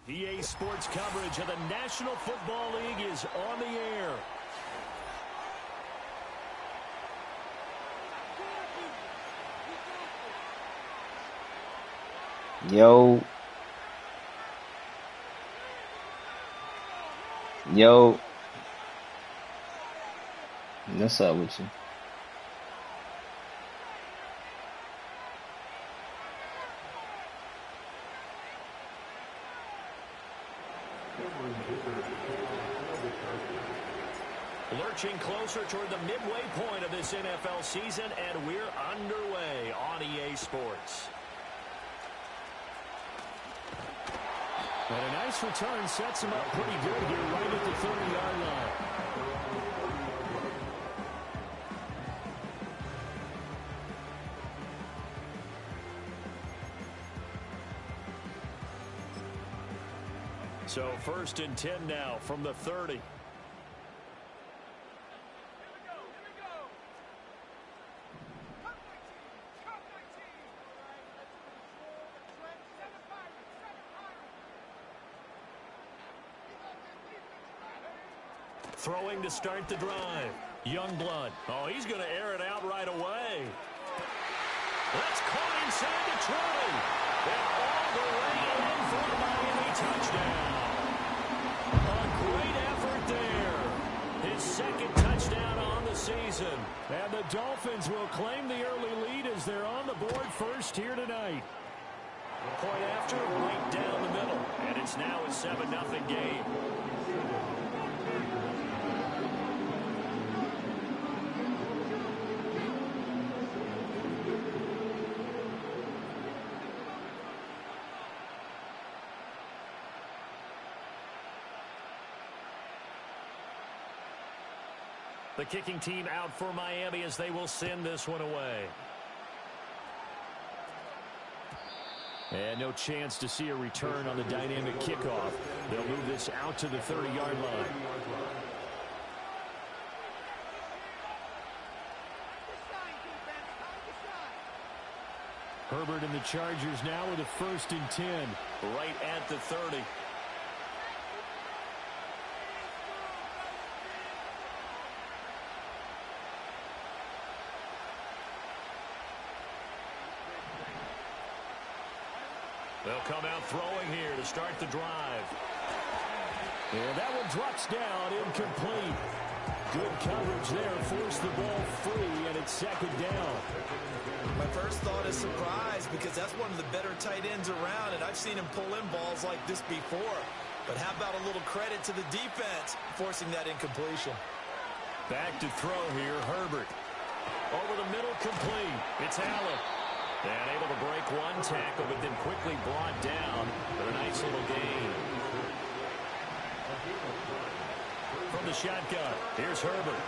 EA Sports coverage of the National Football League is on the air. Yo. What's up with you? Lurching closer toward the midway point of this NFL season, and we're underway on EA Sports. And a nice return sets him up pretty good here right at the 30-yard line. So 1st and 10 now from the 30. Throwing to start the drive. Youngblood. Oh, he's going to air it out right away. That's caught inside the 20. And all the way in for a Miami touchdown. A great effort there. His 2nd touchdown on the season. And the Dolphins will claim the early lead as they're on the board first here tonight. Point after, right down the middle. And it's now a 7-0 game. The kicking team out for Miami as they will send this one away. And no chance to see a return on the dynamic kickoff. They'll move this out to the 30-yard line. Herbert and the Chargers now with a 1st and 10. Right at the 30. They'll come out throwing here to start the drive. And that one drops down, incomplete. Good coverage there, forced the ball free, and it's 2nd down. My first thought is surprise because that's one of the better tight ends around, and I've seen him pull in balls like this before. But how about a little credit to the defense forcing that incompletion? Back to throw here, Herbert. Over the middle, complete. It's Allen. And able to break one tackle, but then quickly brought down. But a nice little gain. From the shotgun, here's Herbert.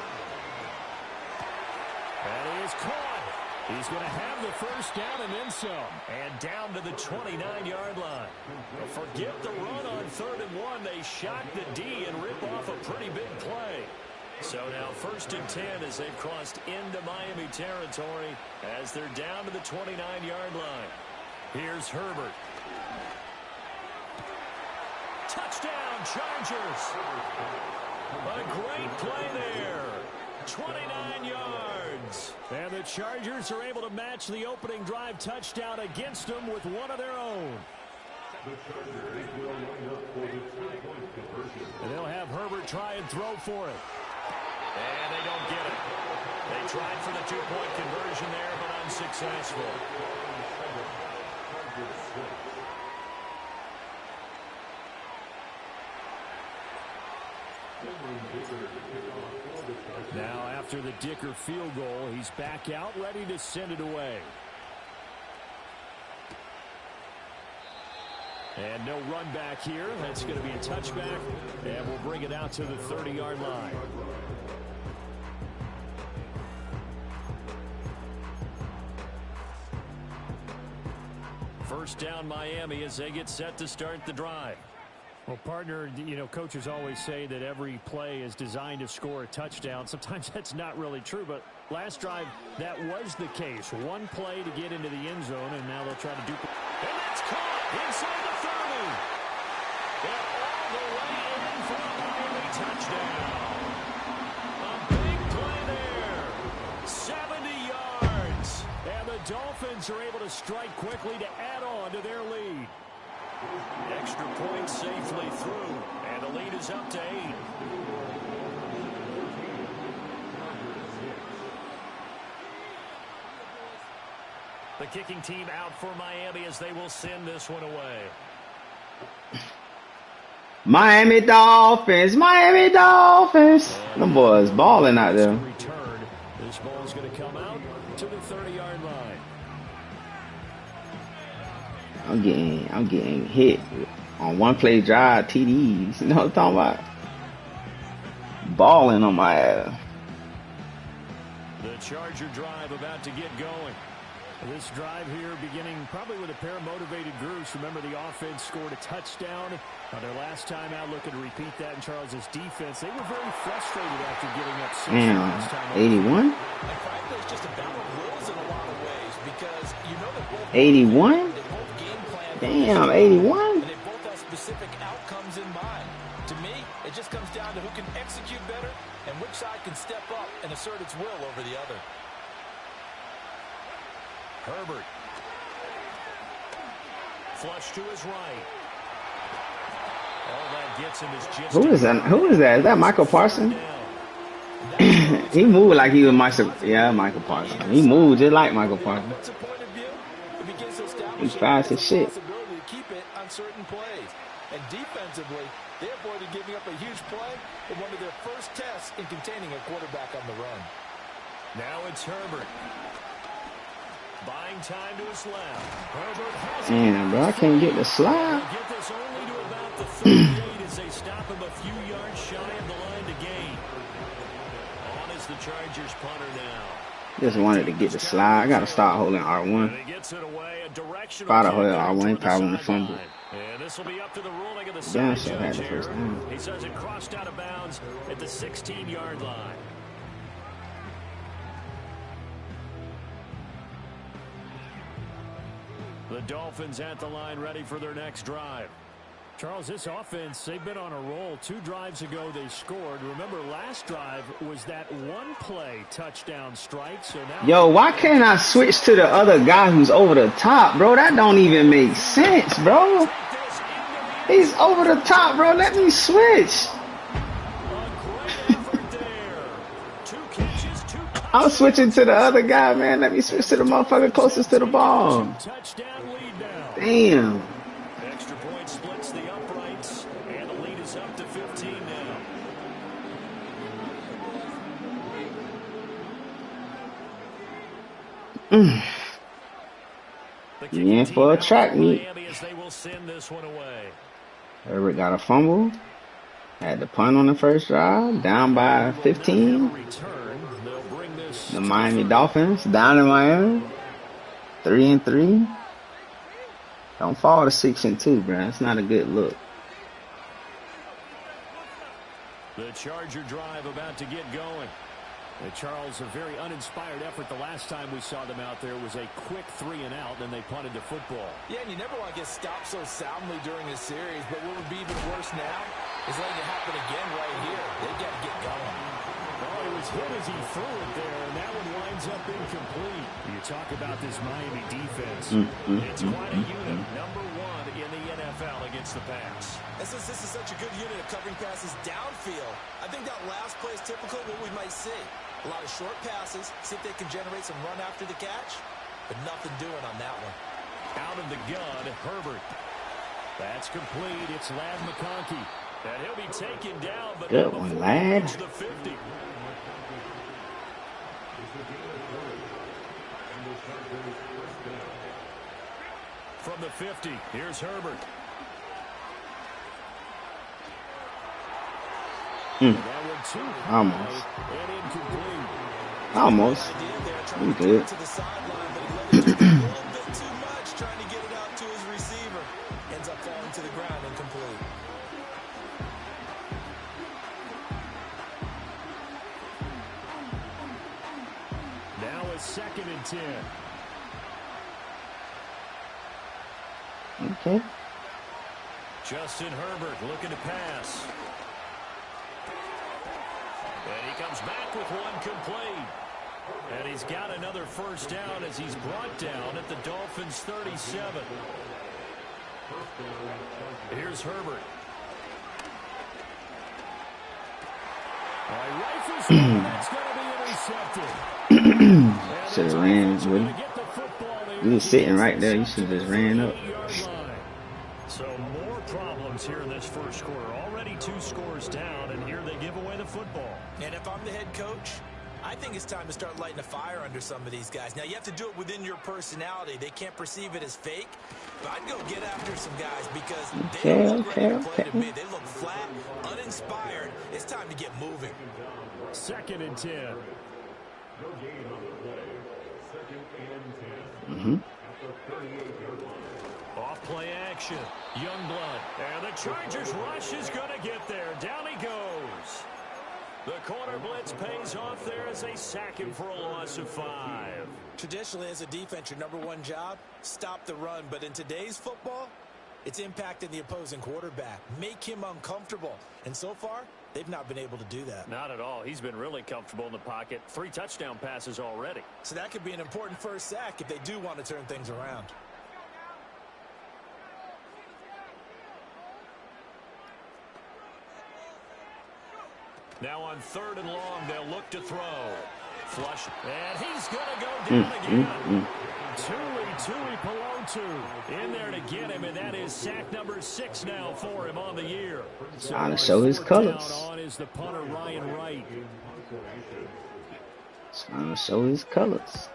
And he is caught. He's going to have the 1st down and then some. And down to the 29-yard line. Well, forget the run on 3rd and 1. They shock the D and rip off a pretty big play. So now 1st and 10 as they've crossed into Miami territory as they're down to the 29-yard line. Here's Herbert. Touchdown, Chargers. A great play there. 29 yards. And the Chargers are able to match the opening drive touchdown against them with one of their own. And they'll have Herbert try and throw for it. And they don't get it. They tried for the 2-point conversion there, but unsuccessful. Now after the Dicker field goal, he's back out, ready to send it away. And no run back here. That's going to be a touchback, and we'll bring it out to the 30-yard line. First down, Miami, as they get set to start the drive. Well, partner, you know, coaches always say that every play is designed to score a touchdown. Sometimes that's not really true, but last drive, that was the case. One play to get into the end zone, and now they'll try to duplicate. And that's caught inside the 30. Dolphins are able to strike quickly to add on to their lead. Extra point safely through, and the lead is up to 8. The kicking team out for Miami as they will send this one away. Miami Dolphins, Miami Dolphins. Them boys balling out there. Return. This ball is going to come out to the 30-yard line. I'm getting hit on one play drive TDs. You know what I'm talking about? Balling on my ass. The Charger drive about to get going. This drive here beginning probably with a pair of motivated groups. Remember, the offense scored a touchdown on their last time out. Looking to repeat that in Charles's defense. They were very frustrated after giving up 6 last time. 81? And frankly, it's just a battle of wills in a lot of ways because you know that both 81? they both game plan. Damn, 81? And they both have specific outcomes in mind. To me, it just comes down to who can execute better and which side can step up and assert its will over the other. Herbert. Flush to his right. All that gets him is just Who is that? Who is that? Is that Michael Parsons? He moved like he was Michael Parsons. He moved just like Michael Parsons. He's fast as shit. Keep it on certain plays. And defensively, they avoided giving up a huge play in one of their first tests in containing a quarterback on the run. Now it's Herbert. Buying time to his left. Herbert has Damn, bro, I can't get the slide. Get this only to about the 38 as they stop him a few yards shy of the line to gain. On is the Chargers punter now. Just wanted to get the slide. I gotta start holding R1. He gets it away, a directional If I'd have kick held there R1, toward the probably wouldn't have sideline. fumbled. And this will be up to the ruling of the Damn, side so had judge the here. first down. He says it crossed out of bounds at the 16-yard line. The Dolphins at the line ready for their next drive. Charles, this offense, they've been on a roll. 2 drives ago they scored. Remember, last drive was that one-play touchdown strike. So now, Yo, why can't I switch to the other guy who's over the top, bro? That don't even make sense, bro. He's over the top, bro. Let me switch. I'm switching to the other guy, man. Let me switch to the motherfucker closest to the ball. Damn. Extra point splits the uprights, and the lead is up to 15 now. You in for a track meet. They will send this one away. Herbert got a fumble. Had the punt on the first drive. Down by 15. The Miami Dolphins down in Miami. 3-3. Don't fall to 6-2, bro. That's not a good look. The Charger drive about to get going. Charles, a very uninspired effort the last time we saw them out there was a quick 3-and-out, then they punted the football. Yeah, and you never want to get stopped so soundly during a series, but what would be even worse now is letting it happen again right here. They've got to get going. Oh, he was hit as he threw it there, and that one winds up incomplete. You talk about this Miami defense. It's quite a unit. Number 1 in the NFL against the pass. And since this is such a good unit of covering passes downfield, I think that last play is typical of what we might see. A lot of short passes, see if they can generate some run after the catch, but nothing doing on that one. Out of the gun, Herbert. That's complete. It's Ladd McConkey. And he'll be taken down, but good one, Ladd. the 50. From the 50, here's Herbert. Almost. Almost. I'm good. Trying to get it out to his receiver. Ends up falling to the ground incomplete. Now it's 2nd and 10. Okay. Justin Herbert looking to pass. And he comes back with one complete. And he's got another first down as he's brought down at the Dolphins' 37. Here's Herbert. Rifles one, that's going to be intercepted. Should have ran with him. He was sitting right there. You should have just ran up. So more problems here in this first quarter. Already 2 scores down, and here they give away the football. And if I'm the head coach, I think it's time to start lighting a fire under some of these guys. Now, you have to do it within your personality. They can't perceive it as fake. But I'd go get after some guys because they don't look ready to play to me. They look flat, uninspired. It's time to get moving. 2nd and 10. Off play action. Youngblood. And the Chargers rush is going to get there. Down he goes. The corner blitz pays off there as they sack him for a loss of 5. Traditionally, as a defense, your #1 job, stop the run. But in today's football, it's impacting the opposing quarterback. Make him uncomfortable. And so far, they've not been able to do that. Not at all. He's been really comfortable in the pocket. 3 touchdown passes already. So that could be an important first sack if they do want to turn things around. Now on 3rd and long, they'll look to throw. Flush. And he's going to go down again. Tui Pelotu in there to get him, and that is sack number 6 now for him on the year. Trying to show his colors. On is the punter, Ryan Wright. Trying to show his colors.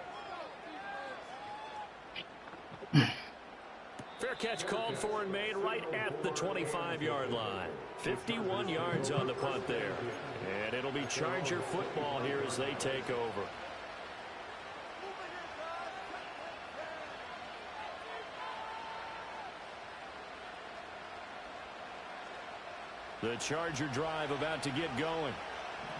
Fair catch called for and made right at the 25-yard line. 51 yards on the punt there. And it'll be Charger football here as they take over. The Charger drive about to get going.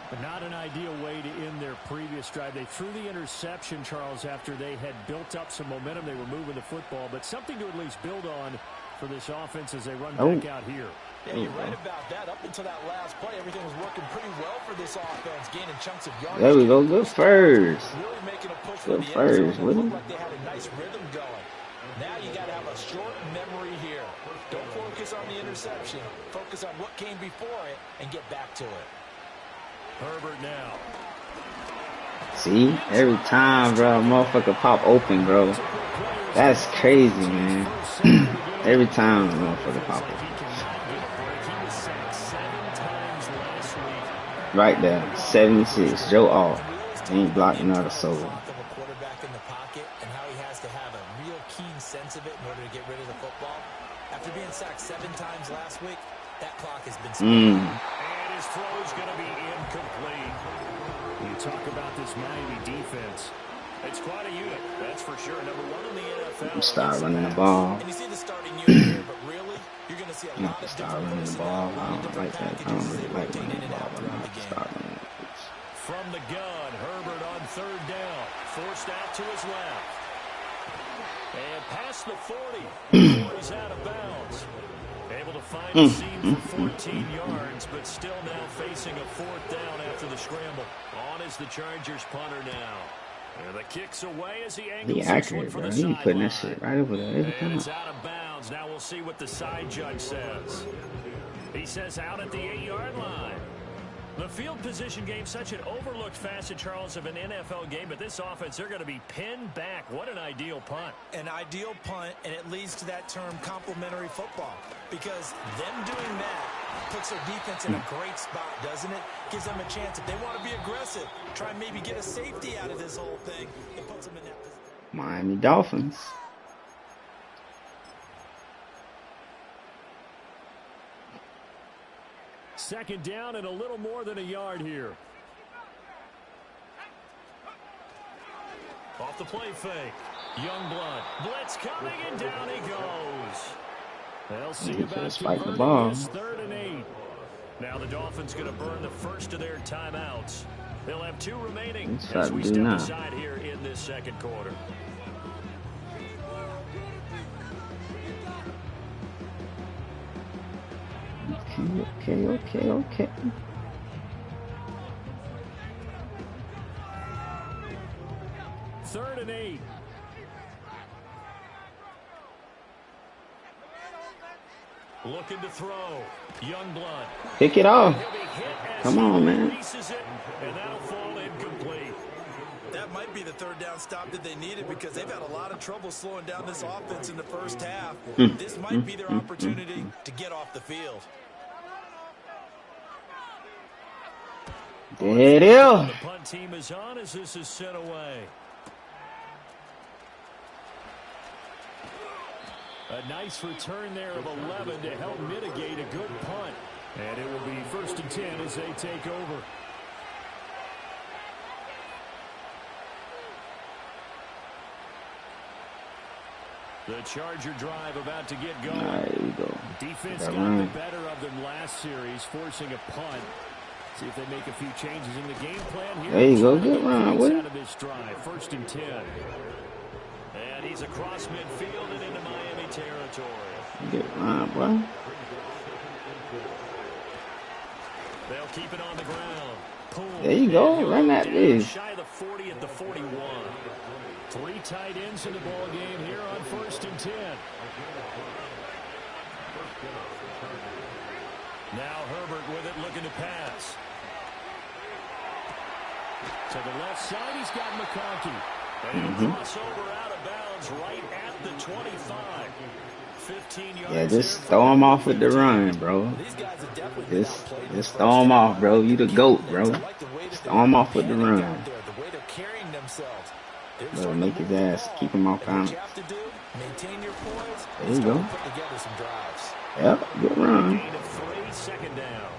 But not an ideal way to end their previous drive. They threw the interception, Charles, after they had built up some momentum. They were moving the football, but something to at least build on for this offense as they run back out here. Yeah, you're right about that. Up until that last play, everything was working pretty well for this offense, gaining chunks of yardage. There we go. Good first. Really making a push Good for the first. end zone. It Wouldn't looked like they had a nice rhythm going. Now you got to have a short memory here. Don't focus on the interception. Focus on what came before it and get back to it. Herbert now. See, every time, bro, motherfucker pop open, bro. That's crazy, man. Every time, motherfucker pop open. Right there, 76, Joe All. Ain't blocking out a soul. Quarterback in the pocket and how he has to have a real keen sense of it in order to get rid of the football. After being sacked 7 times last week, that clock has been spent. And his throw is going to be incomplete. You talk about this Miami defense. It's quite a unit, that's for sure. #1 in the NFL. Start running the ball. And you see the starting unit here, but really, you're going to see a lot of Start different running the personnel, ball. a lot of different I don't packages really they like rotate running in the and ball, out but throughout I'm the game. start running it. From the gun, Herbert on 3rd down. Forced out to his left. And past the 40. Before he's out of bounds. Able to find a seam for 14 yards, but still now facing a 4th down after the scramble. On is the Chargers punter now. And the kick's away as he angles this one for the sideline. He putting that shit right over there every And time. it's out of bounds. Now we'll see what the side judge says. He says out at the 8-yard line. The field position game, such an overlooked facet, Charles, of an NFL game, but this offense, they're going to be pinned back. What an ideal punt. An ideal punt, and it leads to that term complementary football, because them doing that puts their defense in a great spot, doesn't it? Gives them a chance. If they want to be aggressive, try and maybe get a safety out of this whole thing, it puts them in that position. Miami Dolphins. Second down and a little more than a yard here. Off the play fake. Youngblood. Blitz coming and down he goes. They'll see about converting this 3rd and 8. Now the Dolphins going to burn the first of their timeouts. They'll have 2 remaining as we step aside here in this second quarter. Okay. Looking to throw. Young blood. Pick it off. Come on, man. And that'll fall incomplete. That might be the third down stop that they needed because they've had a lot of trouble slowing down this offense in the first half. This might be their opportunity to get off the field. There it is. The punt team is on as this is sent away. A nice return there of 11 to help mitigate a good punt. And it will be 1st and 10 as they take over. The Charger drive about to get going. There you go. Defense got the better of them last series, forcing a punt. See if they make a few changes in the game plan here. There you go. Good run. Out of this drive, 1st and 10. And he's across midfield and into Miami territory. Good run, boy. They'll keep it on the ground. Boom. There you go. Run that bitch. Shy of the 40 at the 41. 3 tight ends in the ball game here on 1st and 10. Now Herbert with it, looking to pass. To the left side, he's got McConkey. And he'll cross over out of bounds right at the 25. 15 yards. Yeah, just throw him off with the run, bro. Just throw him off, bro. You the GOAT, bro. Just throw him off with the run. Bro, make his ass, keep him off balance. There you go. Yep, good run. Gain of 3, 2nd down.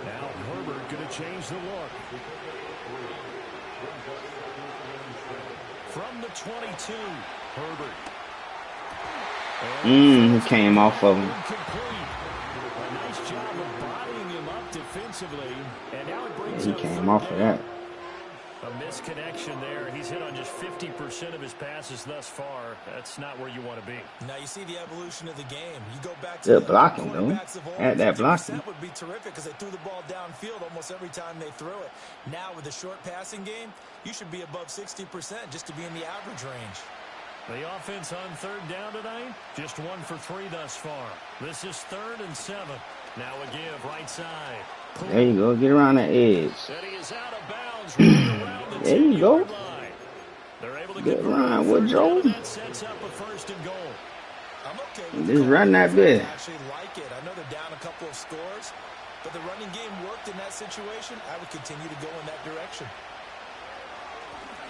Now Herbert going to change the look. From the 22, Herbert. He came off of him. A nice job of bodying him up defensively. And now it brings He came off of that. A misconnection there. He's hit on just 50% of his passes thus far. That's not where you want to be. Now you see the evolution of the game. You go back to good blocking, though. Had that blocking. That would be terrific because they threw the ball downfield almost every time they threw it. Now with the short passing game, you should be above 60% just to be in the average range. The offense on 3rd down tonight, just 1 for 3 thus far. This is 3rd and 7. Now a give right side. There you go. Get around the edge. And he is out of bounds right around the there you go. line. They're able to good run, Woodrow. That sets up a 1st and goal. I'm okay with just run that bit. I actually like it. I know they're down a couple of scores, but the running game worked in that situation. I would continue to go in that direction.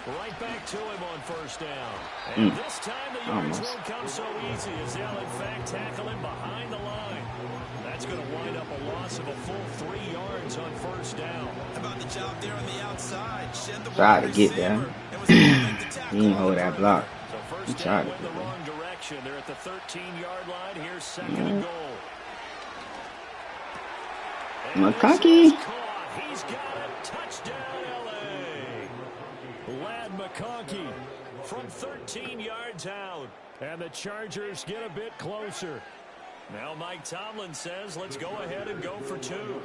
Right back to him on 1st down. And this time the yards won't come so easy as they'll in fact tackle him behind the line. That's going to wind up a loss of a full 3 yards on 1st down. How about the job there on the outside? Shed the tried to get there. He didn't hold that block. So 1st down went the wrong direction. They're at the 13-yard line. Here's 2nd and goal. McConkey. He's got a touchdown, Lad McConkey from 13 yards out. And the Chargers get a bit closer. Now Mike Tomlin says, let's go ahead and go for 2.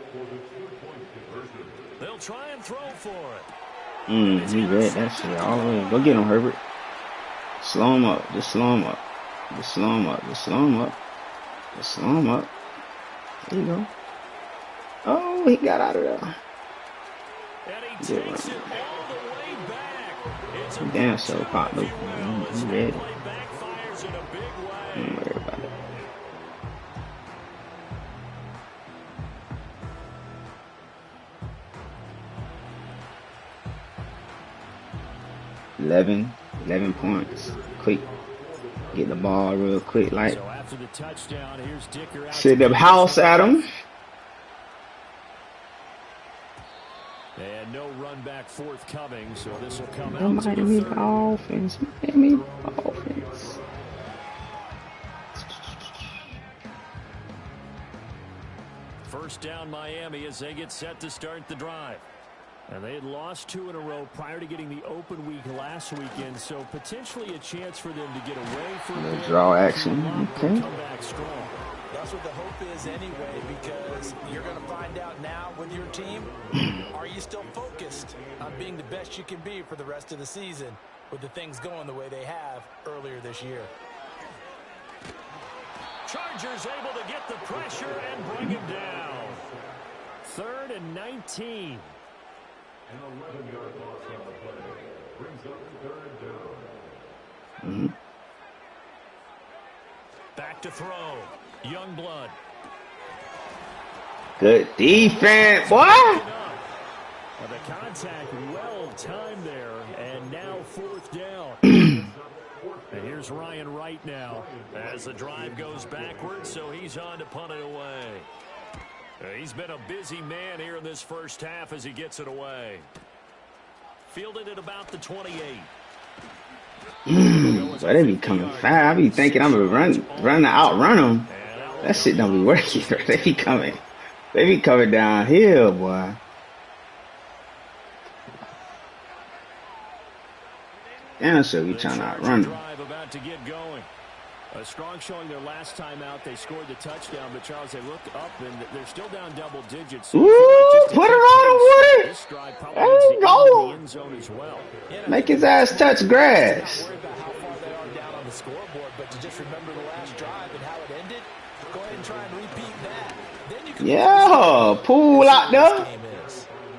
They'll try and throw for it. He read that shit all the way. Go get him, Herbert. Slow him up. Just slow him up. Just slow him up. Just slow him up. Just slow him up. There you go. Oh, he got out of there. And he takes it all the way back. Damn, so pop loop. He ready. Backfires in a big way. Don't worry about it. 11 points. Quick. Get the ball real quick. Like, so after the touchdown, here's Dicker out. Sit the house at him. And no run back forthcoming, so this will come out. Miami Dolphins. Miami Dolphins. First down Miami as they get set to start the drive. And they had lost 2 in a row prior to getting the open week last weekend, so potentially a chance for them to get away from the draw action. Okay. Come back strong. That's what the hope is anyway, because you're going to find out now with your team, are you still focused on being the best you can be for the rest of the season with the things going the way they have earlier this year? Chargers able to get the pressure and bring him down. 3rd and 19. An 11-yard loss on the play. Brings up 3rd down. Back to throw. Youngblood. Good defense, boy. The contact well timed there, and now 4th down. And here's Ryan Wright now as the drive goes backwards, so he's on to punt it away. He's been a busy man here in this first half as he gets it away. Fielded at about the 28. But they be coming fast. I be thinking I'm gonna outrun them. That shit don't be working. They be coming downhill, boy. Damn, so we trying to outrun them. About to get going. A strong showing their last time out. They scored the touchdown, but Charles, they looked up and they're still down double digits. So ooh, put it on, Woody. There you go. End zone as well. Make his ass touch grass. On the scoreboard, but to just remember the last drive and how it ended, go ahead and try and repeat that. Then you can pool out there.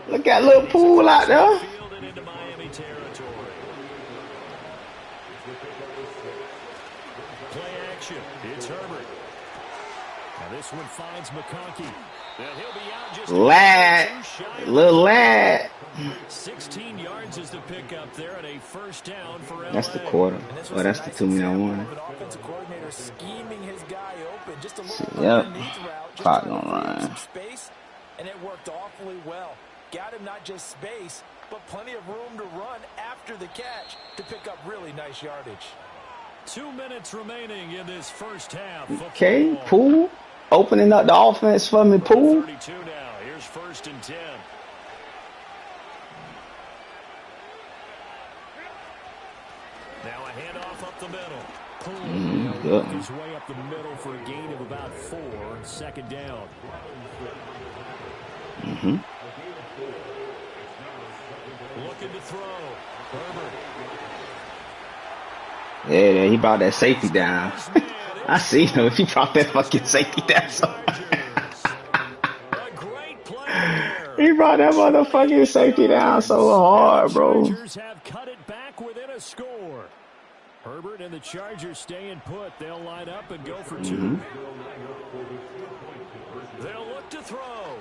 Look at little pool out there. Fielded into Miami territory. Play action. It's Herbert. Now this one finds McConkey. And he'll be out just little lad. 16 yards is the pickup there and a 1st down for LA. That's the quarter. Well, that's the 2-1. Offensive coordinator scheming his guy open. Just a little Yep. underneath route. Clock gonna run. Space, and it worked awfully well. Got him not just space, but plenty of room to run after the catch to pick up really nice yardage. 2 minutes remaining in this first half. Okay, Poole opening up the offense for me, Poole. 32 now. Here's 1st and 10. Now a handoff up the middle. Poole Good. his way up the middle for a gain of about 4. 2nd down. Looking to throw. Herbert. Yeah, he brought that safety down. I see him. He brought that fucking safety down. He brought that motherfucking safety down so hard, bro. Chargers have cut it back within a score. Herbert and the Chargers staying put. They'll line up and go for 2. They'll look to throw.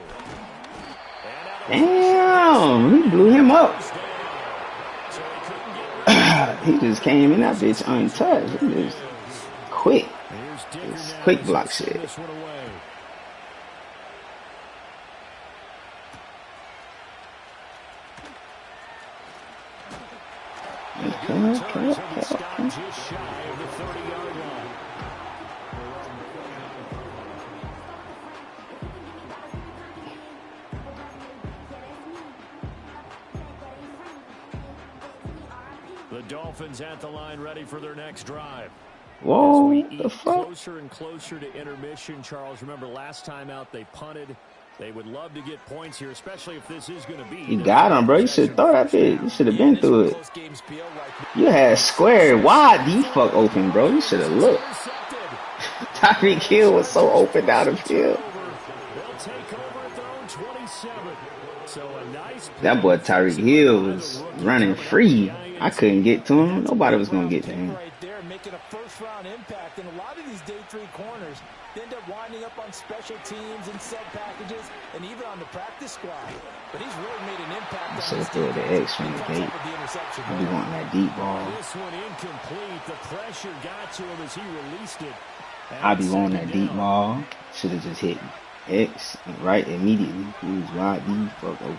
Damn, he blew him up. He just came in that bitch untouched. He just quick. Just quick block shit. Okay. Just shy of the 30-yard line. The Dolphins at the line, ready for their next drive. Whoa, what the fuck? Closer and closer to intermission, Charles. Remember, last time out they punted. They would love to get points here, especially if this is going to be. You got him, bro. You should have thought that bitch. You should have been through it. You had square wide the fuck open, bro. You should have looked. Tyreek Hill was so open down the field. That boy Tyreek Hill was running free. I couldn't get to him. Nobody was going to get to him. Right there, making a first-round impact. And a lot of these day 3 corners, they end up winding up on special teams and sub packages and even on the practice squad. But he's really made an impact. So throw the X from the gate. I be wanting that deep ball. This one incomplete. The pressure got to him as he released it. I be wanting that deep ball. Should have just hit X right immediately. He was wide the fuck open.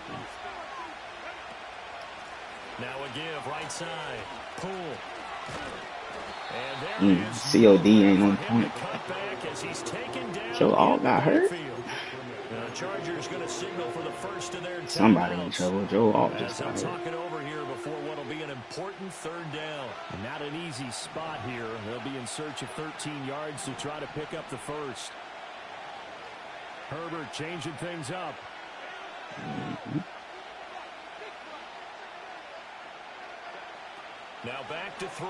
Now a give right side. Poole. And there COD ain't on point. Joe Alt got hurt. Chargers going to signal for the first of their Somebody in trouble. Joe Alt just got hurt. Talking over here before what'll be an important 3rd down. Not an easy spot here. They'll be in search of 13 yards to try to pick up the first. Herbert changing things up. Now back to throw.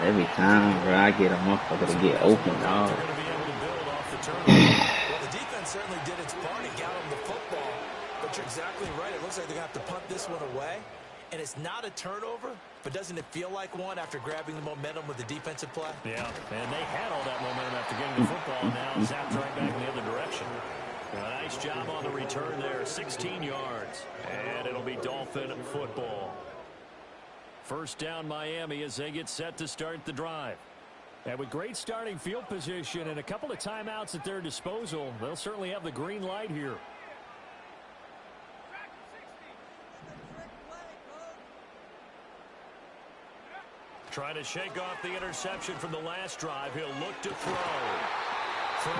Every time, bro, I get a motherfucker to get open, dog. Well, the defense certainly did its part. It got them the football. But you're exactly right. It looks like they're going to have to punt this one away. And it's not a turnover, but doesn't it feel like one after grabbing the momentum with the defensive play? Yeah, and they had all that momentum after getting the football, and now zapped right back in the other direction. A nice job on the return there, 16 yards. And it'll be Dolphin football. First down Miami as they get set to start the drive. And with great starting field position and a couple of timeouts at their disposal, they'll certainly have the green light here. Trying to shake off the interception from the last drive. He'll look to throw.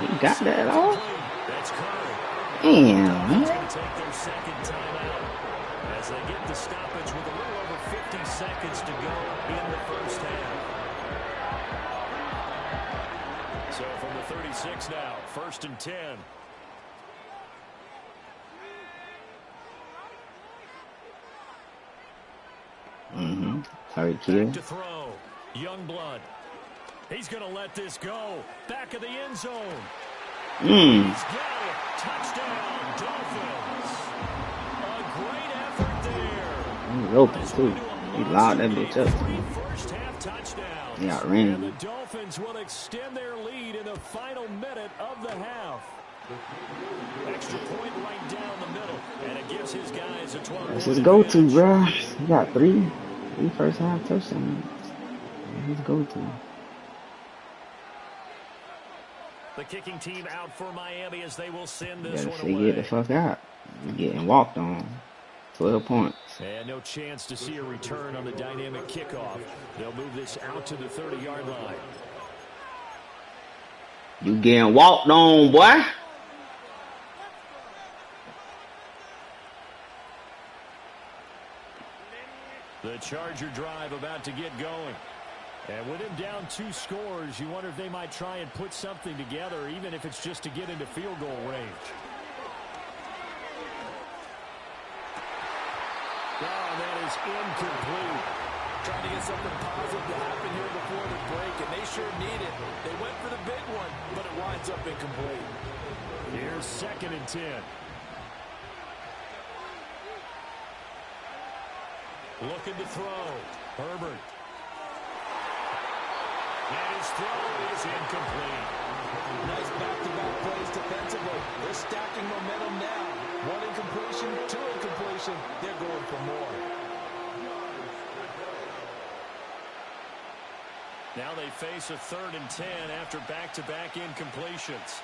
You got that off? That's Curry. Damn, man. Going to take their second timeout as they get the stoppage with a little over 50 seconds to go in the first half. So from the 36 now, 1st and 10. Sorry, kid. Back to throw. Youngblood. He's going to let this go. Back of the end zone. He's got it. Touchdown, Dolphins. A great effort there. He's open, too. He locked that bitch up. First half touchdowns. Yeah, ran. And the Dolphins will extend their lead in the final minute of the half. Extra point right down the middle. And it gives his guys a 12. That's his go-to, bro. He got three first half touchdowns. His go-to. The kicking team out for Miami as they will send this Gotta one say, away. get the fuck out. You're getting walked on. 12 points. And no chance to see a return on the dynamic kickoff. They'll move this out to the 30-yard line. You getting walked on, boy. The Charger drive about to get going. And with him down 2 scores, you wonder if they might try and put something together, even if it's just to get into field goal range. Oh, that is incomplete. Trying to get something positive to happen here before the break, and they sure need it. They went for the big one, but it winds up incomplete. Here's 2nd and 10. Looking to throw. Herbert. And his throw is incomplete. Nice back-to-back plays defensively. They're stacking momentum now. 1 incompletion, 2 incompletion. They're going for more. Now they face a 3rd and 10 after back-to-back incompletions.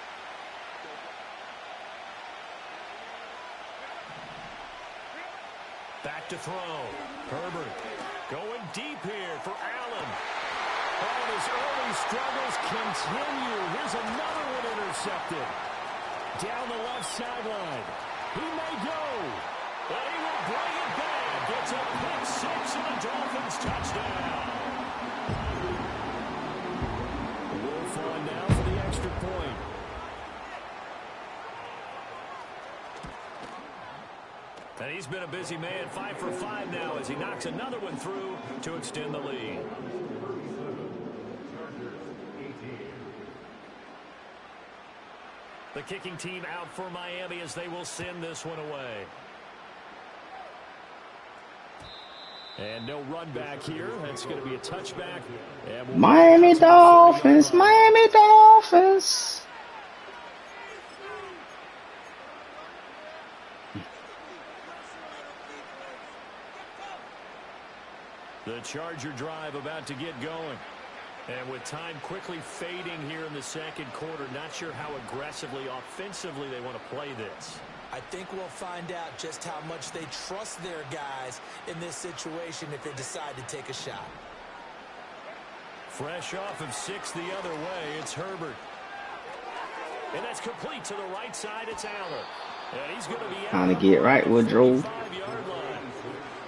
Back to throw. Herbert going deep here for Allen. Oh, his early struggles continue. Here's another one intercepted. Down the left sideline. He may go. But he will bring it back. Gets a pick 6 and a Dolphins touchdown. Wolf on now for the extra point. And he's been a busy man, 5 for 5 now as he knocks another one through to extend the lead. The kicking team out for Miami as they will send this one away. And no run back here. That's going to be a touchback. Miami Dolphins. Miami Dolphins. The Charger drive about to get going. And with time quickly fading here in the 2nd quarter, not sure how aggressively, offensively they want to play this. I think we'll find out just how much they trust their guys in this situation if they decide to take a shot. Fresh off of 6 the other way, it's Herbert. And that's complete to the right side, it's Allen. And he's going to be Trying to get right, Woodrow.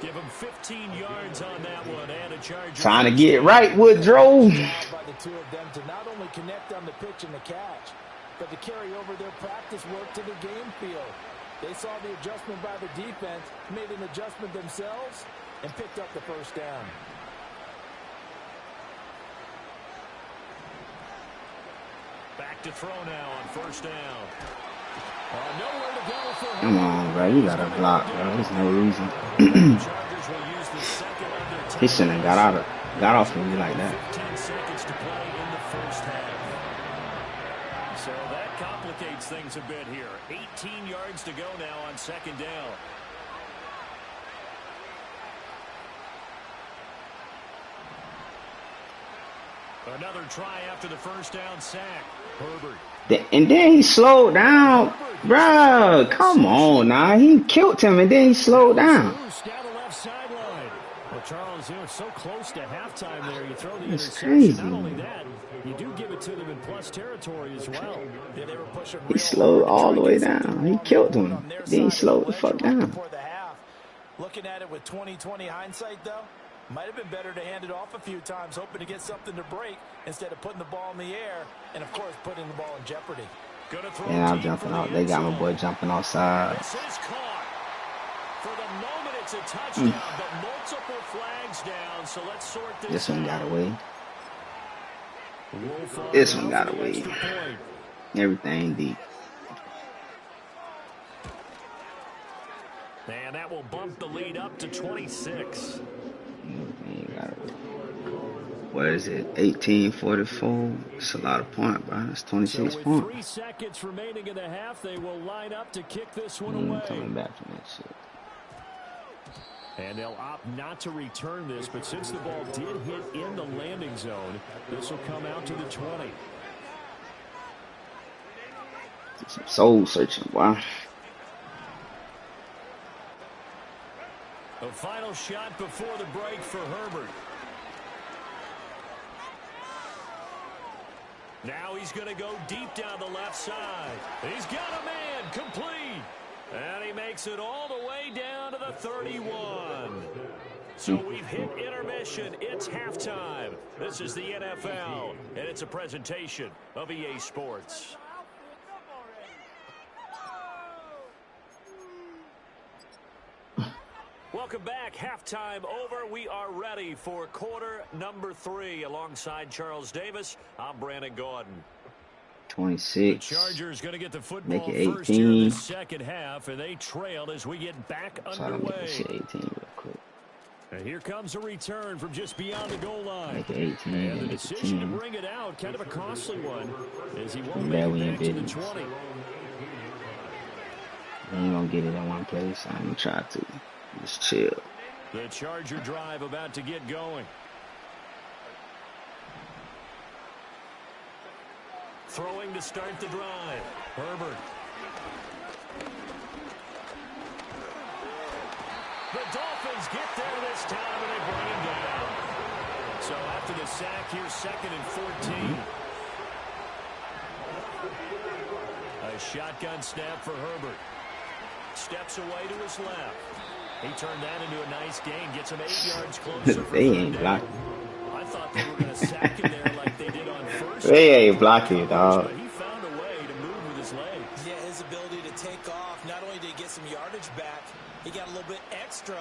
Give him 15 yards on that one and a Charger. Trying to get right, Woodrow. By the two of them to not only connect on the pitch and the catch, but to carry over their practice work to the game field. They saw the adjustment by the defense, made an adjustment themselves, and picked up the first down. Back to throw now on first down. Nowhere to go for him. Come on, bro. You got to block, bro. There's no reason. He shouldn't have got off of me like that. 15 seconds to play in the first half. So that complicates things a bit here. 18 yards to go now on second down. Another try after the first down sack. Herbert. And then he slowed down. Bro, come on now. He killed him and then he slowed down. Down the left sideline. Well, Charles, you're so close to halftime there. You throw the That's interception. crazy. Not only that, you do give it to them in plus territory as well. Yeah, they were pushing He slowed all the way down. He killed him. Then he slowed the fuck down. Looking at it with 20/20 hindsight, though, might have been better to hand it off a few times, hoping to get something to break instead of putting the ball in the air and, of course, putting the ball in jeopardy. Yeah, I'm jumping out. They got my boy jumping outside. This is caught. For the moment, it's a touchdown, but multiple flags down. So let's sort This one got away. Wolf This one got away. extra point. Everything deep. And that will bump the lead up to 26. Everything got away. What is it? 18-44. It's a lot of points, bro. That's 26 so with points. 3 seconds remaining in the half, they will line up to kick this one away. Coming back from that shit. And they'll opt not to return this, but since the ball did hit in the landing zone, this will come out to the 20. Some soul searching, boy. A final shot before the break for Herbert. Now he's going to go deep down the left side. He's got a man complete. And he makes it all the way down to the 31. So we've hit intermission. It's halftime. This is the NFL, and it's a presentation of EA Sports. Welcome back. Halftime over. We are ready for quarter number 3. Alongside Charles Davis, I'm Brandon Gordon. 26. The Chargers going to get the football Make it first here in 18. the second half, and they trailed as we get back Try to make underway. this shit 18 real quick. And here comes a return from just beyond the goal line. Make it 18. And the Make it decision to 10. bring it out, kind of a costly one, as he won't I'm make glad it we back ain't to the business. 20. We ain't gonna get it in one place. I'm gonna try to. Just chill. The Charger drive about to get going. Throwing to start the drive. Herbert. The Dolphins get there this time, and they bring him down. So after the sack, here's 2nd and 14. A shotgun snap for Herbert. Steps away to his left. He turned that into a nice gain. Gets him 8 yards closer. They ain't blocking. I thought they were going to sack him there like they did on first. They ain't blocking, dog. But he found a way to move with his legs. Yeah, his ability to take off, not only did he get some yardage back, he got a little bit extra.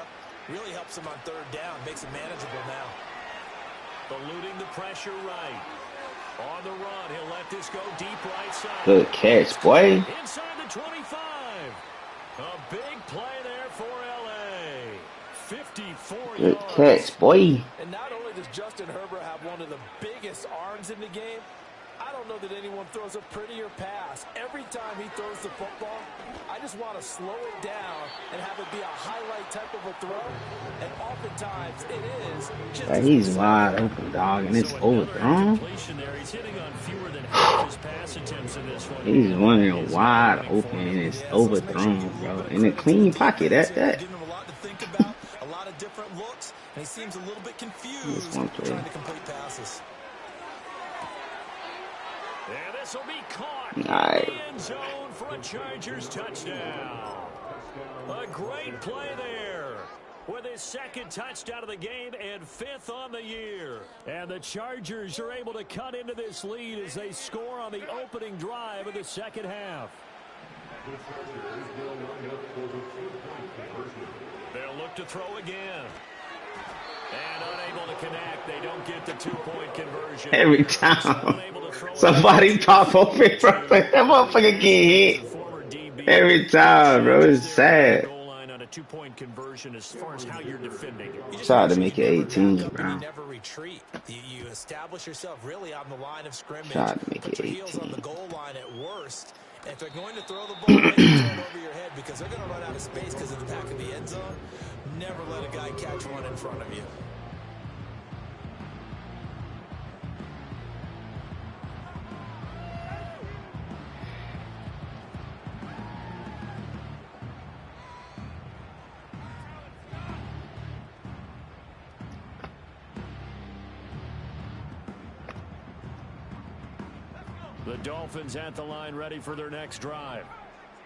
Really helps him on 3rd down. Makes it manageable now. Eluding the pressure right. On the run, he'll let this go deep right side. Good catch, boy. Inside the 25. A big play there for L.A. 54 Good yards. catch, boy. And not only does Justin Herbert have one of the biggest arms in the game, I don't know that anyone throws a prettier pass. Every time he throws the football, I just want to slow it down and have it be a highlight type of a throw. And oftentimes it is. Just He's wide open, dog, and it's overthrown. He's hitting on fewer than half his pass attempts in this one. He's running wide open and it's overthrown, bro. In a clean pocket at that. Giving him a lot to think about, a lot of different looks, and he seems a little bit confused One play. trying to complete passes. And this will be caught All right. in the end zone for a Chargers touchdown. A great play there with his 2nd touchdown of the game and 5th on the year. And the Chargers are able to cut into this lead as they score on the opening drive of the second half. They'll look to throw again. And unable to connect. They don't get the 2-point conversion. Every time. Unable to Somebody pop open, bro. That motherfucker get hit every time, bro. It's sad. Tried to make it 18, bro. Never retreat. You establish yourself really on the line of scrimmage. Tried to make Put it your heels on the 18. goal line at worst. And if they're going to throw the ball, make it throw it over your head because they're going to run out of space because of the back of the end zone. Never let a guy catch one in front of you. The Dolphins at the line ready for their next drive.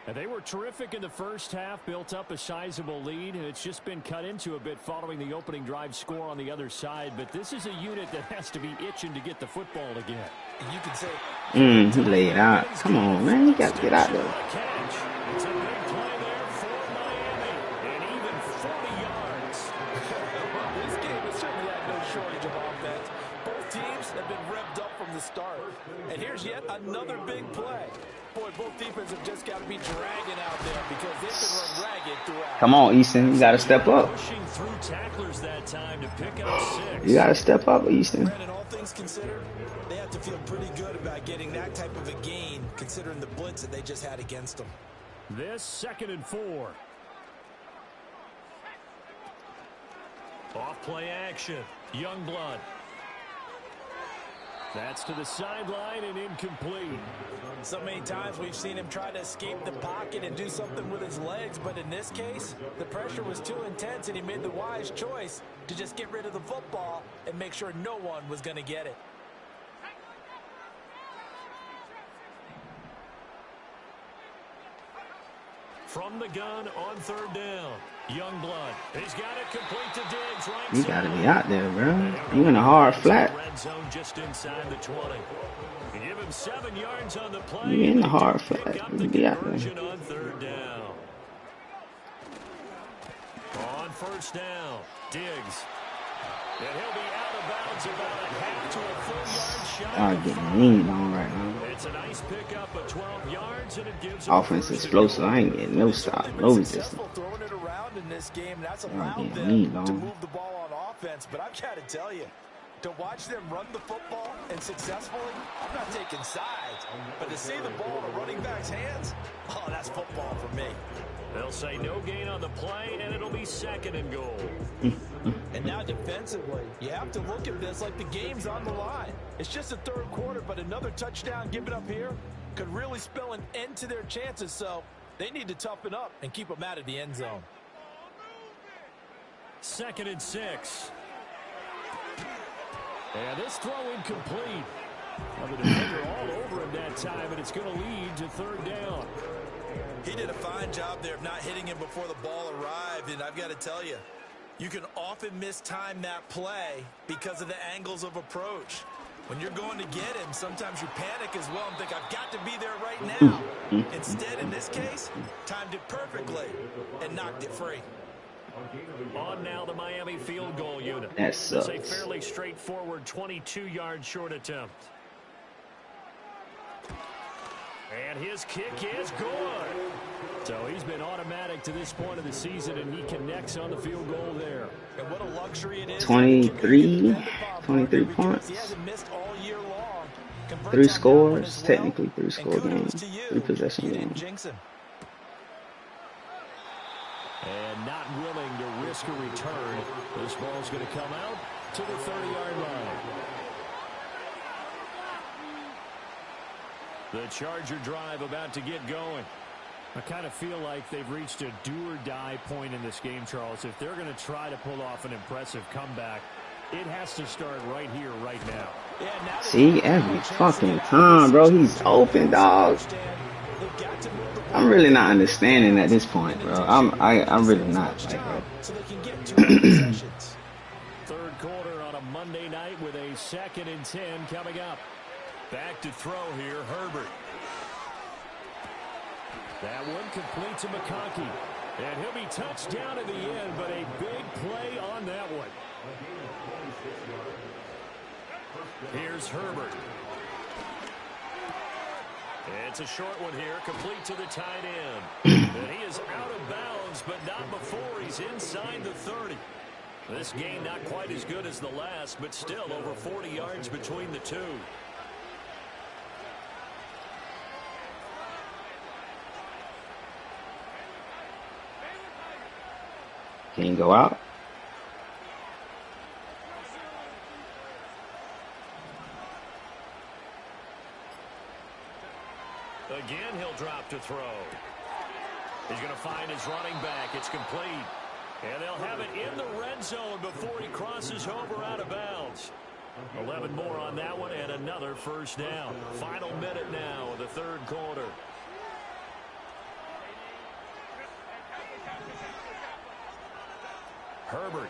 And they were terrific in the first half, built up a sizable lead, and it's just been cut into a bit following the opening drive score on the other side. But this is a unit that has to be itching to get the football again. You can say, he laid out. Come on, man. You got to get out there. It's a big play there for Miami, and even 40 yards. this game has certainly had no shortage of offense. Both teams have been revved up from the start. And here's yet another big play. Boy, both defenses have just got to be dragging out there because they've been run ragged throughout. Come on, Easton. You got to step up. Pushing through tacklers that time to pick up 6. You got to step up, Easton. Brandon, all things considered, they have to feel pretty good about getting that type of a gain considering the blitz that they just had against them. This 2nd and 4. Off play action. Youngblood. That's to the sideline and incomplete. So many times we've seen him try to escape the pocket and do something with his legs, but in this case, the pressure was too intense and he made the wise choice to just get rid of the football and make sure no one was going to get it. From the gun on 3rd down. Youngblood. He's got it complete to Diggs. Right, you got to be out there, bro. You in a hard flat. Red zone just inside the 20. You give him 7 yards on the play. You in a hard flat. You be out there. On 3rd down. On 1st down. Diggs. And he'll be out of bounds about a half to a full yard shot. I'm getting leaned on right now. It's a nice pickup of 12 yards, and it gives offense explosive. I ain't getting no stop, no resistance. Throwing it around in this game, that's I'm allowed getting them leaned to on. move the ball on offense. But I've got to tell you, to watch them run the football and successfully, I'm not taking sides. But to see the ball in a running back's hands, oh, that's football for me. They'll say no gain on the play, and it'll be 2nd and goal. And now defensively, you have to look at this like the game's on the line. It's just the 3rd quarter, but another touchdown given up here could really spell an end to their chances. So they need to toughen up and keep them out of the end zone. 2nd and 6. And this throw incomplete. The defender all over him that time, and it's going to lead to 3rd down. He did a fine job there of not hitting him before the ball arrived, and I've got to tell you, you can often mistime that play because of the angles of approach. When you're going to get him, sometimes you panic as well and think, I've got to be there right now. Instead, in this case, timed it perfectly and knocked it free. On now the Miami field goal unit. That sucks. It's a fairly straightforward 22-yard short attempt. And his kick is good. So he's been automatic to this point of the season, and he connects on the field goal there. And what a luxury it is. 23 points. He hasn't missed all year long. 3 scores, technically 3 score games, 3 possession games. And not willing to risk a return. This ball's going to come out to the 30-yard line. The Charger drive about to get going. I kind of feel like they've reached a do-or-die point in this game, Charles. If they're going to try to pull off an impressive comeback, it has to start right here, right now. See, every fucking time, bro. He's open, dog. I'm really not understanding at this point, bro. I'm really not, like, bro. 3rd quarter on a Monday night with a 2nd and 10 coming up. Back to throw here, Herbert. That one complete to McConkey. And he'll be touched down at the end, but a big play on that one. Here's Herbert. It's a short one here, complete to the tight end. And he is out of bounds, but not before he's inside the 30. This game not quite as good as the last, but still over 40 yards between the two. Can you go out? Again, he'll drop to throw. He's going to find his running back. It's complete. And they'll have it in the red zone before he crosses over out of bounds. 11 more on that one and another first down. Final minute now of the third quarter. Herbert.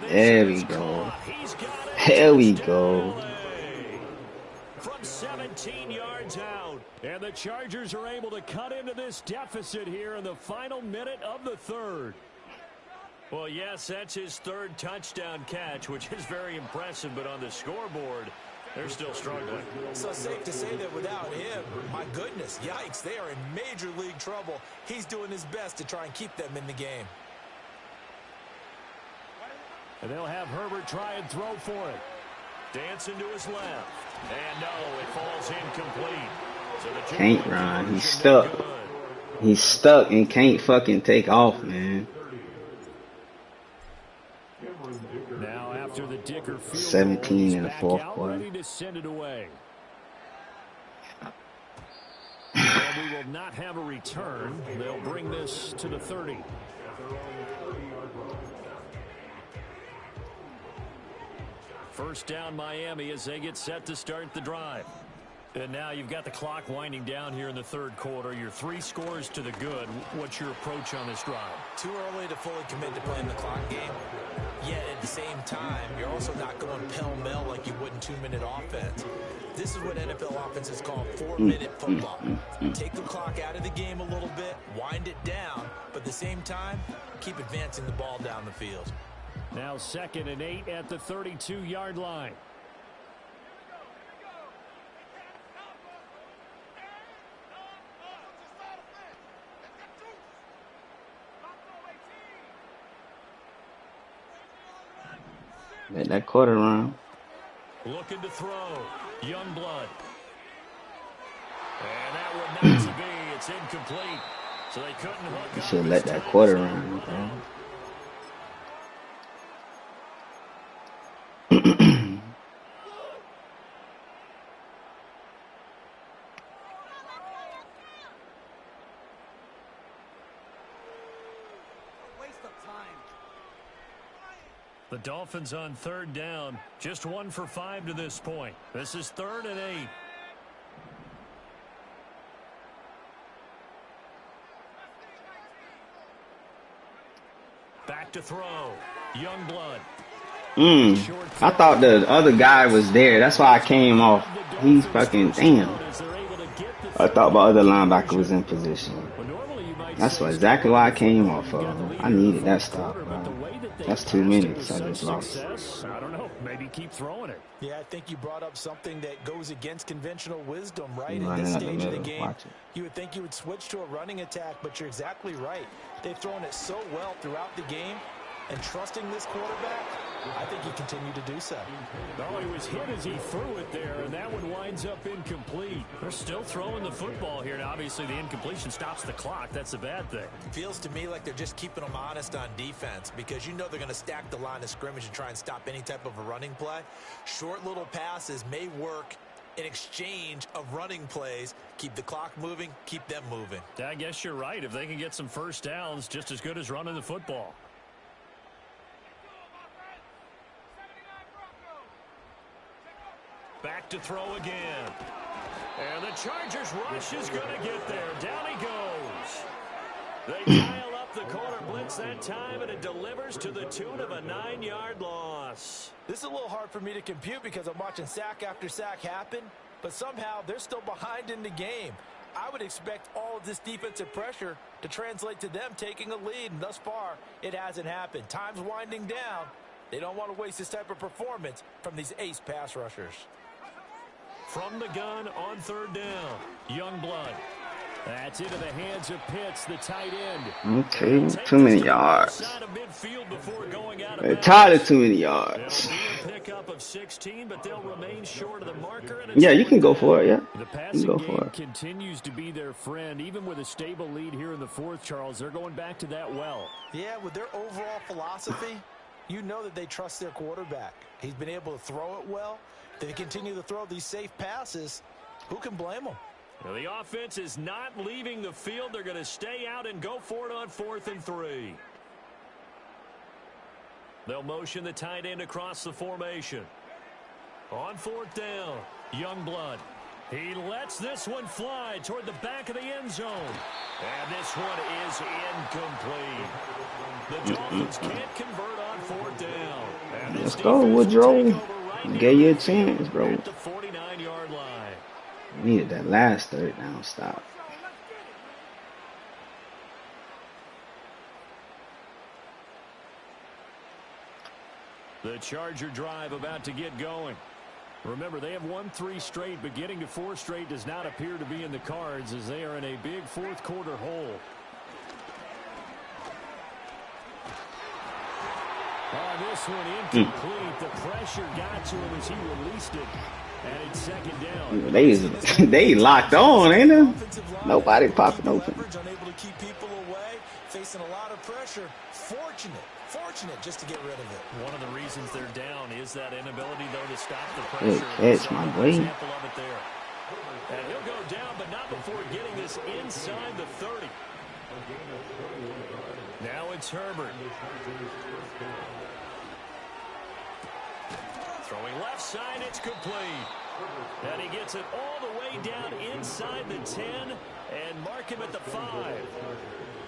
There we go. There we go. From 17 yards out. And the Chargers are able to cut into this deficit here in the final minute of the third. Well, yes, that's his third touchdown catch, which is very impressive, but on the scoreboard, they're still struggling. So safe to say that without him, my goodness, yikes, they are in major league trouble. He's doing his best to try and keep them in the game. And they'll have Herbert try and throw for it. Dancing to his left. And no, it falls incomplete. So the can't run. He's stuck. He's stuck and can't fucking take off, man. Now after the Dicker field 17 in the fourth quarter. Ready to send it away. And we will not have a return. They'll bring this to the 30. First down Miami as they get set to start the drive. And now you've got the clock winding down here in the third quarter. Your 3 scores to the good. What's your approach on this drive? Too early to fully commit to playing the clock game. Yet at the same time, you're also not going pell-mell like you would in 2-minute offense. This is what NFL offenses call 4-minute football. Take the clock out of the game a little bit, wind it down, but at the same time, keep advancing the ball down the field. Now 2nd and 8 at the 32-yard line. Let that quarter run. Looking to throw. Young blood. And that would not to be. It's incomplete. So they couldn't hook You up. should let that quarter run, bro. The Dolphins on 3rd down. Just 1 for 5 to this point. This is 3rd and 8. Back to throw. Young blood. I thought the other guy was there. That's why I came off. He's fucking damn. I thought my other linebacker was in position. That's exactly why I came off of. I needed that stop, bro. That's 2 minutes. I just lost. I don't know. Maybe keep throwing it. Yeah, I think you brought up something that goes against conventional wisdom, right? In this stage of the game, you would think you would switch to a running attack, but you're exactly right. They've thrown it so well throughout the game, and trusting this quarterback, I think he continued to do so. Oh, he was hit as he threw it there, and that one winds up incomplete. They're still throwing the football here, and obviously the incompletion stops the clock. That's a bad thing. Feels to me like they're just keeping them honest on defense because you know they're going to stack the line of scrimmage and try and stop any type of a running play. Short little passes may work in exchange of running plays. Keep the clock moving, keep them moving. I guess you're right. If they can get some first downs, just as good as running the football. Back to throw again. And the Chargers rush is going to get there. Down he goes. They dial up the corner blitz that time, and it delivers to the tune of a 9-yard loss. This is a little hard for me to compute because I'm watching sack after sack happen, but somehow they're still behind in the game. I would expect all of this defensive pressure to translate to them taking a lead, and thus far, it hasn't happened. Time's winding down. They don't want to waste this type of performance from these ace pass rushers. From the gun on 3rd down, Youngblood. That's into the hands of Pitts, the tight end. Okay, too many yards. They're tired of too many yards. Pickup of 16, but they'll remain short of the marker. Yeah, you can go for it. Yeah, the passing game continues to be their friend, even with a stable lead here in the 4th. Charles, they're going back to that well. Yeah, with their overall philosophy, you know that they trust their quarterback. He's been able to throw it well. They continue to throw these safe passes. Who can blame them? Well, the offense is not leaving the field. They're going to stay out and go for it on 4th and 3. They'll motion the tight end across the formation. On 4th down, Youngblood. He lets this one fly toward the back of the end zone. And this one is incomplete. The Dolphins can't convert on 4th down. And let's go, Woodrow. Gave you a chance, bro. At the 49-yard line. Needed that last 3rd down stop. The Charger drive about to get going. Remember, they have won 3 straight, but getting to 4 straight does not appear to be in the cards as they are in a big 4th quarter hole. Oh, this one incomplete. The pressure got to him as he released it. And it's 2nd down. They locked on, ain't they? Nobody popping open. Unable to keep people away, facing a lot of pressure. Fortunate just to get rid of it. One of the reasons they're down is that inability, though, to stop the pressure. Good catch, my boy. Example of it there. And he'll go down, but not before getting this inside the 30. Now it's Herbert. Throwing left side, it's complete. And he gets it all the way down inside the 10 and mark him at the 5.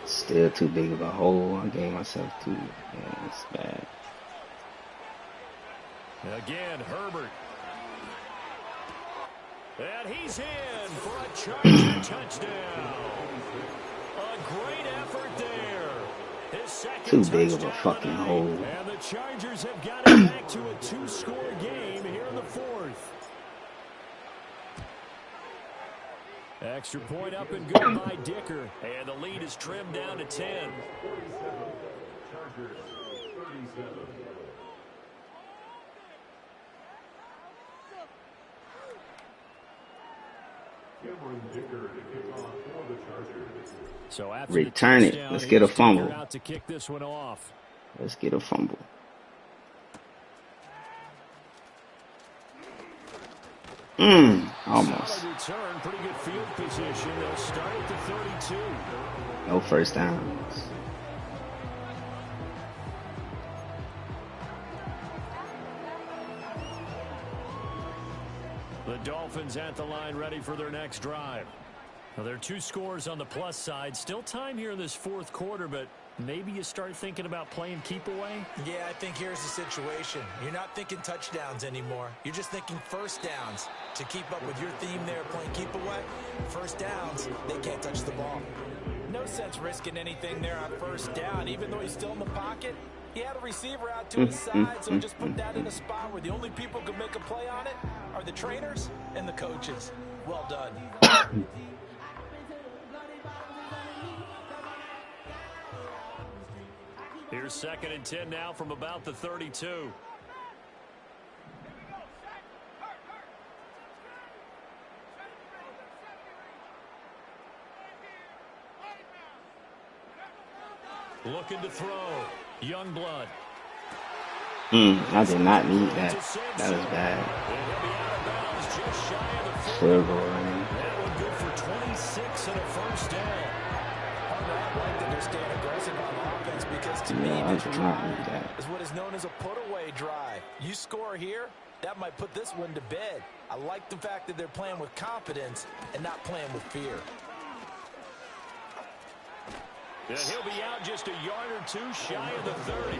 Still too big of a hole. I gave myself 2. Yeah, it's bad. Again, Herbert. And he's in for a Charger touchdown. A great effort there. His second too big of a fucking hole. And the Chargers have got it back to a 2-score game here in the 4th. Extra point up and good by Dicker. And the lead is trimmed down to 10. 47. Chargers 37. So after return it. Let's get a fumble. Out to kick this one off. Let's get a fumble. Almost. Return, pretty good field position. They'll start at the 32. No first downs. The Dolphins at the line, ready for their next drive. Now, there are 2 scores on the plus side. Still time here in this 4th quarter, but maybe you start thinking about playing keep away? Yeah, I think here's the situation. You're not thinking touchdowns anymore. You're just thinking first downs. To keep up with your theme there, playing keep away, first downs, they can't touch the ball. No sense risking anything there on first down, even though he's still in the pocket. He had a receiver out to his side, so just put that in a spot where the only people who can make a play on it are the trainers and the coaches. Well done. Here's 2nd and 10 now from about the 32. Looking to throw. Youngblood. I did not need that. That was bad. Field goal, man. That one good for 26 and a first down. I'd like that they're staying aggressive on offense because to me, this is what is known as a put-away drive. You score here, that might put this one to bed. I like the fact that they're playing with confidence and not playing with fear. And he'll be out just a yard or 2 shy of the 30.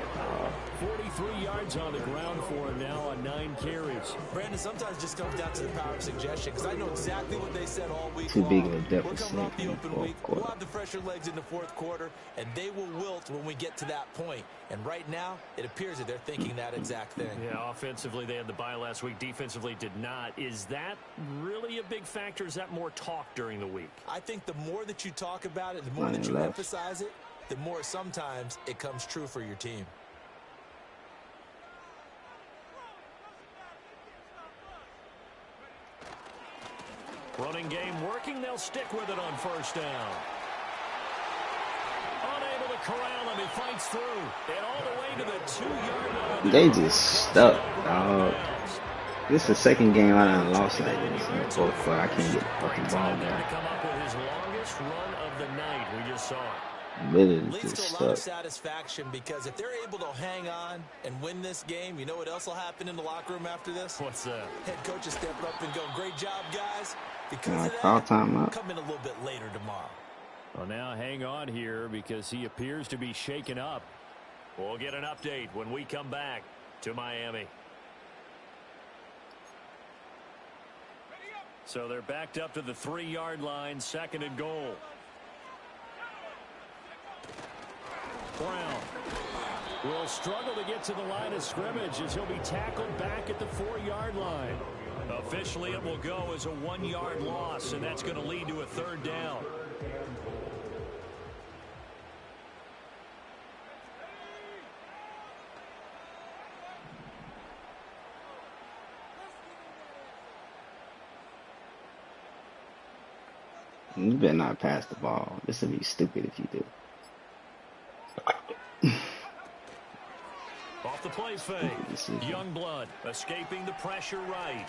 3 yards on the ground for him now on 9 carries. Brandon, sometimes it just comes down to the power of suggestion, because I know exactly what they said all week Too long. big of a We're deficit coming off the in the open fourth week. quarter. We'll have the fresher legs in the fourth quarter, and they will wilt when we get to that point. And right now, it appears that they're thinking that exact thing. Yeah, offensively, they had the bye last week. Defensively, did not. Is that really a big factor? Is that more talk during the week? I think the more that you talk about it, the more that you emphasize it, the more sometimes it comes true for your team. Running game working. They'll stick with it on first down. Unable to corral him. He fights through. And all the way to the 2-yard line. They just stuck, dog. This is the second game I done lost like this in the fourth quarter. I can't get the fucking ball There to back. come up with his longest run of the night. We just saw it. Literally Leads just to a lot of stuck. satisfaction, because if they're able to hang on and win this game, you know what else will happen in the locker room after this? What's that? Head coach is stepping up and go, great job, guys. Because Can I of call that, time up? come in a little bit later tomorrow. Well, now hang on here because he appears to be shaken up. We'll get an update when we come back to Miami. So they're backed up to the 3-yard line, 2nd and goal. Brown will struggle to get to the line of scrimmage as he'll be tackled back at the 4-yard line. Officially, it will go as a 1-yard loss, and that's going to lead to a 3rd down. You better not pass the ball. This would be stupid if you do. Off the play fake. Youngblood escaping the pressure right.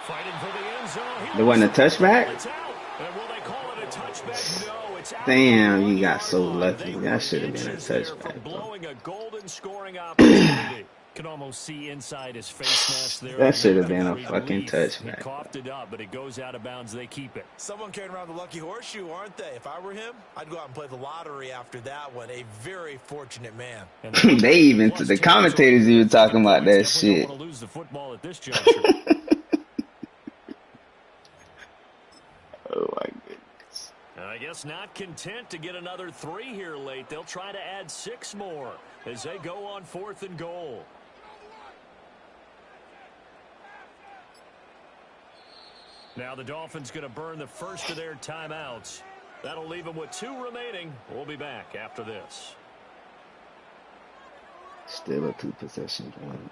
Fighting for the end zone. There wasn't a touchback? It's out. And will they call it a touchback? No, it's out. Damn, you got so lucky. That should have been a touchback, bro. Blowing a golden scoring opportunity. Can almost see inside his face mask there. That should have been a fucking touchback. He coughed it up, but it goes out of bounds. They keep it. Someone carrying around the lucky horseshoe, aren't they? If I were him, I'd go out and play the lottery after that one. A very fortunate man. They even, the commentators even talking about that shit. Don't want to lose the football at this juncture. Oh my goodness. I guess not content to get another 3 here late. They'll try to add 6 more as they go on 4th and goal. Now the Dolphins going to burn the first of their timeouts. That'll leave them with 2 remaining. We'll be back after this. Still a 2-possession game.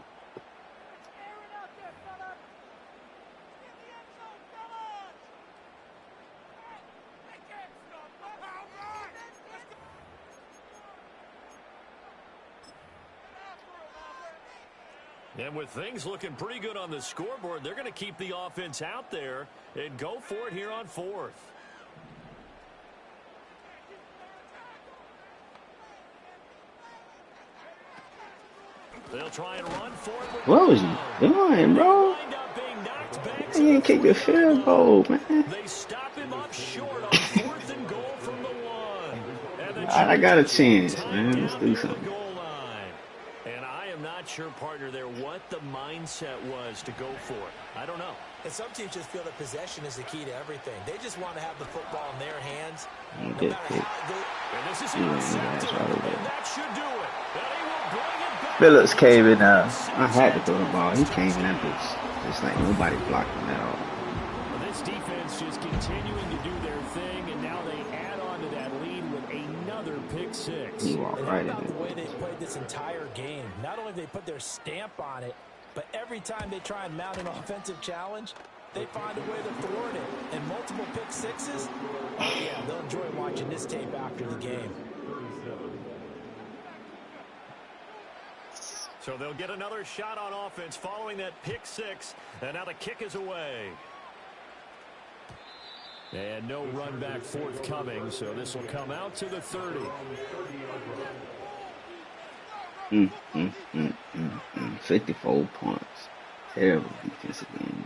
And with things looking pretty good on the scoreboard, they're going to keep the offense out there and go for it here on 4th. They'll try and run for it. What was you doing, bro? You didn't kick the field goal, man. They stop him up short on 4th and goal from the 1. I got a chance, man. Let's do something. Not sure, partner, there what the mindset was to go for it. I don't know. And some teams just feel that possession is the key to everything. They just want to have the football in their hands. No matter how it goes. And this is intercepted. And that should do it. And he will bring it back. Phillips came in. I had to throw the ball. He came in that bitch. Just like nobody blocked him at all. Well, this defense just continuing to do their thing, and now they add on to that lead with another pick 6. He walked right in the way they played this entire game. Not only did they put their stamp on it, but every time they try and mount an offensive challenge, they find a way to thwart it. And multiple pick 6s, oh yeah, they'll enjoy watching this tape after the game. So they'll get another shot on offense following that pick 6, and now the kick is away. And no run back forthcoming, so this will come out to the 30. 54 points. Terrible defensive game.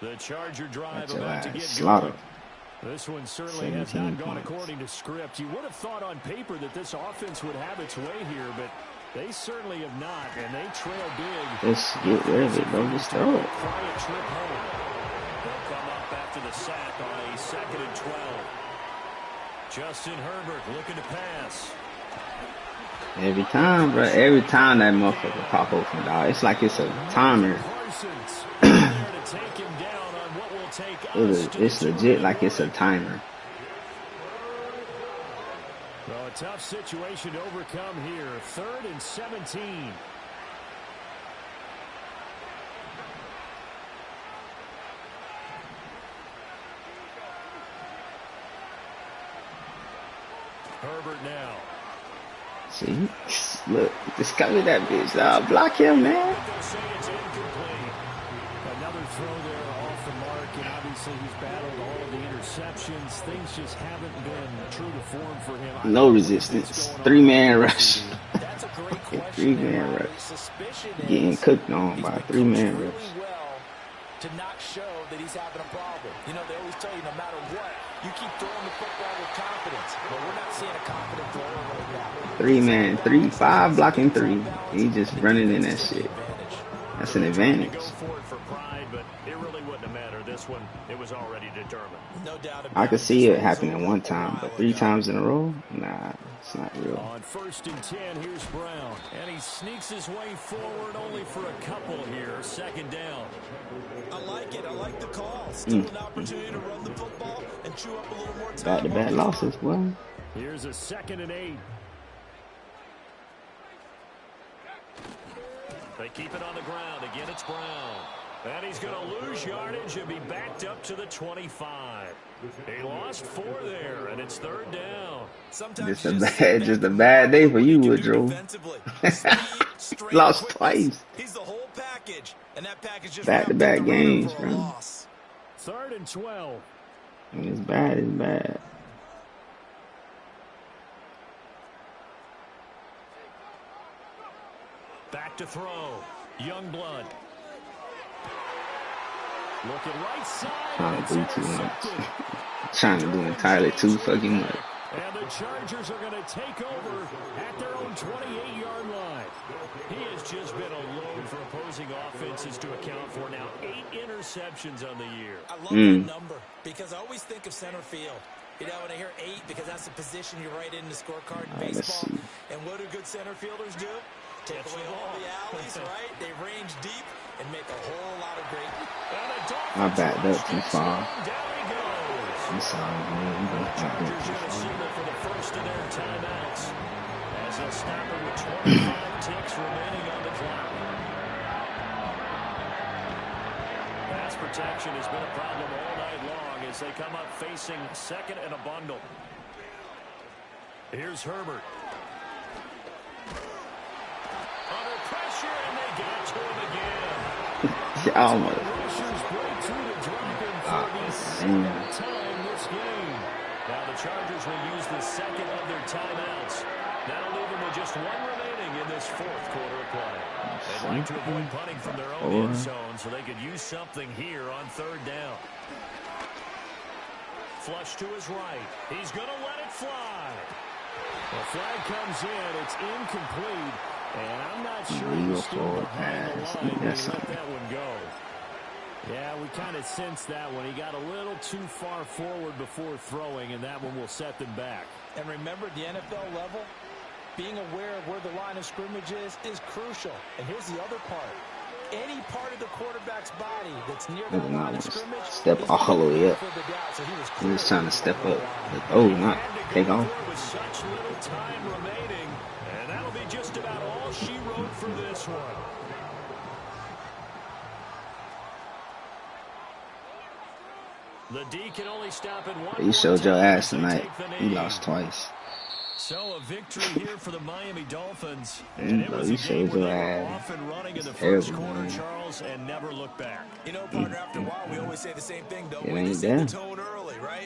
The Charger drive That's about to get slaughter. going. This one certainly has not gone according to script. You would have thought on paper that this offense would have its way here, but They certainly have not, and they trail big. Just get rid of it, bro. Just throw it. Quiet trip home. They'll come up after the sack on a 2nd and 12. Justin Herbert looking to pass. Every time, bro. Every time that motherfucker pop open, dog. It's like it's a timer. It's legit like it's a timer. Well, a tough situation to overcome here. 3rd and 17. Herbert now. See? Look, just cover that bitch, dog. Block him, man. Another throw there off the mark, and obviously he's battled all of the interceptions. Things just haven't been true to form for him. No resistance. 3-man rush. That's a great question. 3-man rush. Getting cooked on by a 3-man rush. To not show that he's having a problem. You know, they always tell you no matter what, you keep throwing the football with confidence. But we're not seeing a confident thrower right now. 3-man, 3-5 blocking 3. He just running in that shit. That's an advantage. Go for it for pride, but it really wouldn't have mattered. This one, it was already determined. No doubt about it. I could see it happening one time, but 3 times in a row? Nah, it's not real. On 1st and 10, here's Brown. And he sneaks his way forward only for a couple here. 2nd down. I like it. I like the call. Still an opportunity to run the football and chew up a little more time. Back-to-back losses, boy. Here's a 2nd and 8. They keep it on the ground. Again, it's Brown. And he's going to lose yardage and be backed up to the 25. He lost 4 there, and it's 3rd down. Sometimes Just a bad day for you, Woodrow. Lost twice. He's the whole package, and that package just back-to-back games, bro. 3rd and 12. When it's bad, it's bad. Back to throw. Youngblood. Looking right side. Trying to do too much. Trying to do entirely too fucking much. And the Chargers are going to take over at their own 28-yard line. He has just been a load for opposing offenses to account for. Now 8 interceptions on the year. I love that number because I always think of center field. You know, when I hear 8, because that's the position you write in the scorecard in baseball. And what do good center fielders do? Take away all the alleys, right? They range deep and make a whole lot of great. I backed up too far. I'm sorry, man. Chargers going to signal for the first of their timeouts as they'll stop it with 25 ticks remaining on the clock. Pass protection has been a problem all night long as they come up facing 2nd and a bundle. Here's Herbert. Under pressure, and they get it to him again. Almost. Rushers break through the drop in for the 2nd time this game. Now the Chargers will use the 2nd of their timeouts. That'll leave them with just 1 remaining in this 4th quarter of play. They'd like to avoid punting from their own end zone so they could use something here on 3rd down. Flush to his right. He's going to let it fly. The flag comes in. It's incomplete. And I'm not sure he was still behind the line when he let that one go. Yeah, we kind of sensed that one. He got a little too far forward before throwing, and that one will set them back. And remember, at the NFL level, being aware of where the line of scrimmage is crucial. And here's the other part. Any part of the quarterback's body that's near the line of scrimmage, step all the way up. He was trying to step up. Oh, not take off. With such little time remaining, and that'll be just about all she wrote for this one. The D can only stop at 1. You showed your ass tonight. You lost twice. So a victory here for the Miami Dolphins. And it was You a game showed where your they were ass. off and running in the Terrible, first quarter, man. Charles, and never look back. You know, partner, after a while, we always say the same thing, don't It we? ain't They set the there. tone early, right?